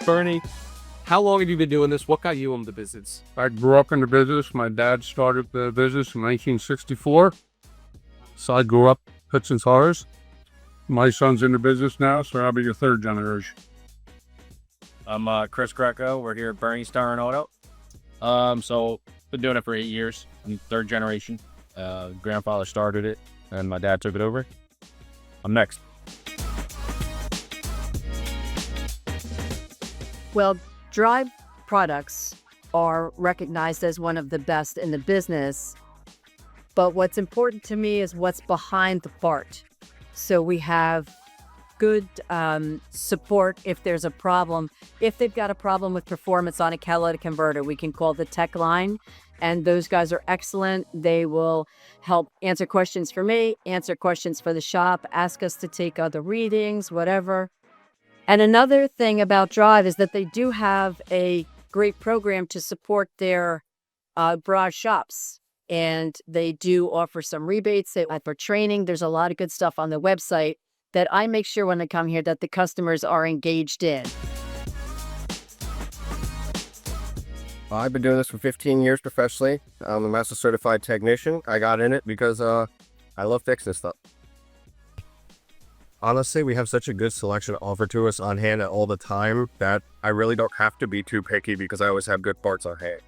Bernie, how long have you been doing this? What got you into the business? I grew up in the business. My dad started the business in 1964. So I grew up fixing cars. My son's in the business now, so I'll be your third generation. I'm Chris Greco. We're here at Bernie Star and Auto. So been doing it for 8 years. I'm third generation. Grandfather started it, and my dad took it over. I'm next. Well, DRiV products are recognized as one of the best in the business, but what's important to me is what's behind the part. So we have good support if there's a problem. If they've got a problem with performance on a catalytic converter, we can call the tech line, and those guys are excellent. They will help answer questions for me, answer questions for the shop, ask us to take other readings, whatever. And another thing about DRiV is that they do have a great program to support their garage shops. And they do offer some rebates for training. There's a lot of good stuff on the website that I make sure when I come here that the customers are engaged in. I've been doing this for 15 years professionally. I'm a master certified technician. I got in it because I love fixing stuff. Honestly, we have such a good selection offered to us on hand all the time that I really don't have to be too picky because I always have good parts on hand.